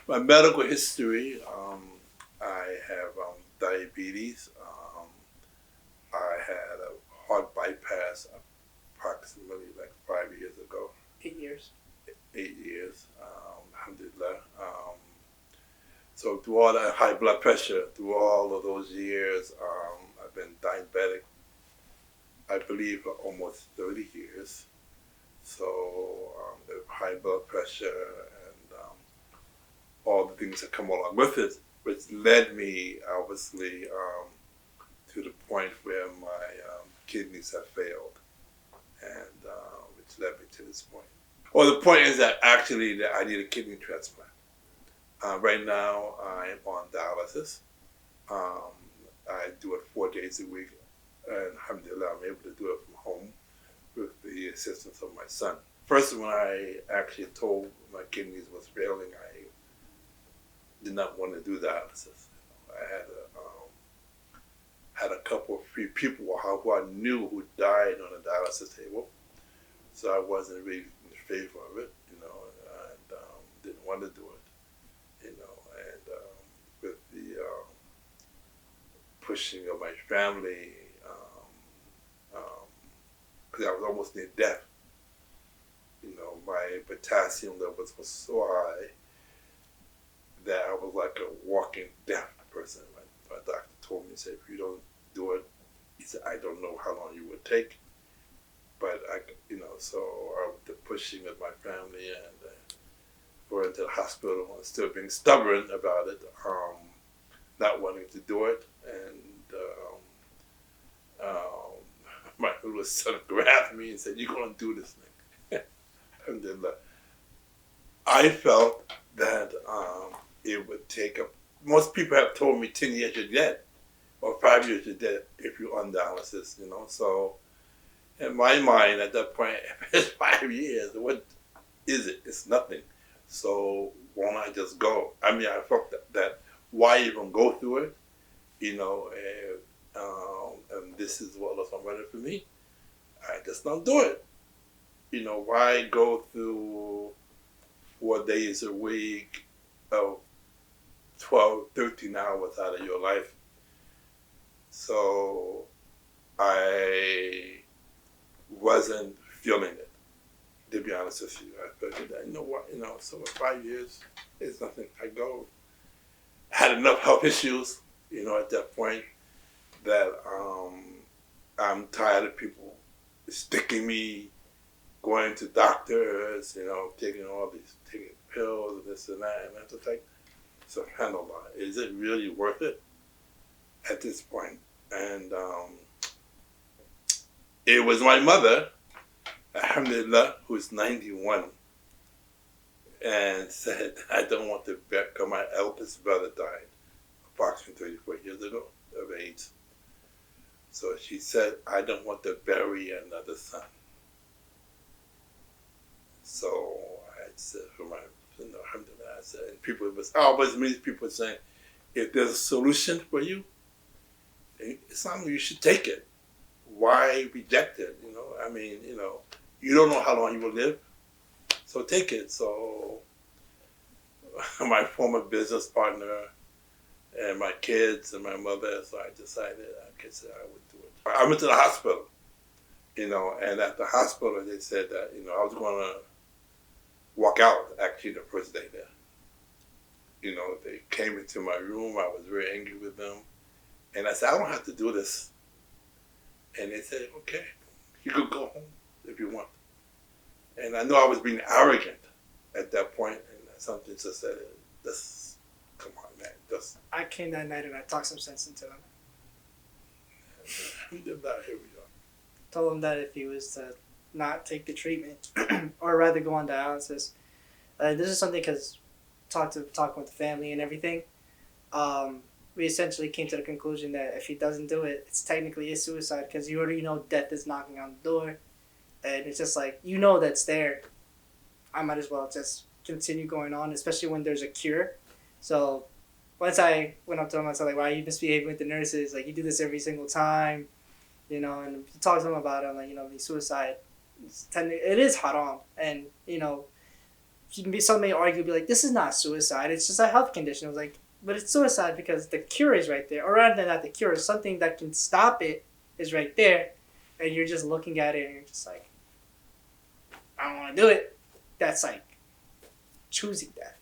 My medical history, I have diabetes. I had a heart bypass approximately like 5 years ago. 8 years. 8 years, alhamdulillah. So through all that high blood pressure, through all of those years, I've been diabetic, I believe, for almost 30 years. So the high blood pressure and all the things that come along with it, which led me, obviously, to the point where my kidneys have failed, and which led me to this point. Well, the point is that actually that I need a kidney transplant. Right now, I'm on dialysis. Um, I do it 4 days a week, and alhamdulillah, I'm able to do it from home with the assistance of my son. First, when I actually told my kidneys was failing, I did not want to do dialysis. I had a couple of few people who I knew who died on the dialysis table, so I wasn't really in favor of it, and didn't want to do it, and with the pushing of my family, because I was almost near death. My potassium levels were so high that I was like a walking deaf person. My doctor told me, he said, if you don't do it, he said, I don't know how long you would take. But so the pushing of my family and going to the hospital and still being stubborn about it, not wanting to do it, and my little son grabbed me and said, "You're gonna do this thing." And then I felt that it would take most people have told me 10 years you're dead, or 5 years you're dead if you're on dialysis, So in my mind at that point, if it's 5 years, what is it? It's nothing. So why not just go? I mean, I felt that why even go through it, and this is what was ready for me. I just don't do it. Why go through 4 days a week of 12, 13 hours out of your life? So I wasn't feeling it, to be honest with you. I figured that, so in 5 years, it's nothing. Had enough health issues, at that point that I'm tired of people sticking me, going to doctors, taking pills and this and that, and that's just like, subhanAllah, is it really worth it at this point? And it was my mother, alhamdulillah, who's 91, and said, I don't want to bet, because my eldest brother died approximately 34 years ago of AIDS. So she said, I don't want to bury another son. So I said, alhamdulillah, I said, and people was always meet people saying, if there's a solution for you, it's something you should take it. Why reject it? I mean, you don't know how long you will live, so take it. So my former business partner and my kids and my mother, so I decided I would do it. I went to the hospital, and at the hospital they said that, I was going to walk out actually the first day there. They came into my room, I was very angry with them, and I said, I don't have to do this. And they said, okay, you could go home if you want. And I know I was being arrogant at that point, and something just said, come on, man, I came that night and I talked some sense into him. He did that, here we are. Told him that if he was to not take the treatment, or rather go on dialysis, this is something because talking with the family and everything, we essentially came to the conclusion that if he doesn't do it, it's technically a suicide because you already know death is knocking on the door, and it's just like, that's there. I might as well just continue going on, especially when there's a cure. So once I went up to him, I was like, why are you misbehaving with the nurses? Like, you do this every single time, and talk to him about it. I'm like, the suicide, it is haram. And, some may argue, be like, this is not suicide. It's just a health condition. I was like, but it's suicide because the cure is right there, or rather than not the cure, something that can stop it is right there, and you're just looking at it and you're just like, I don't want to do it. That's like choosing that.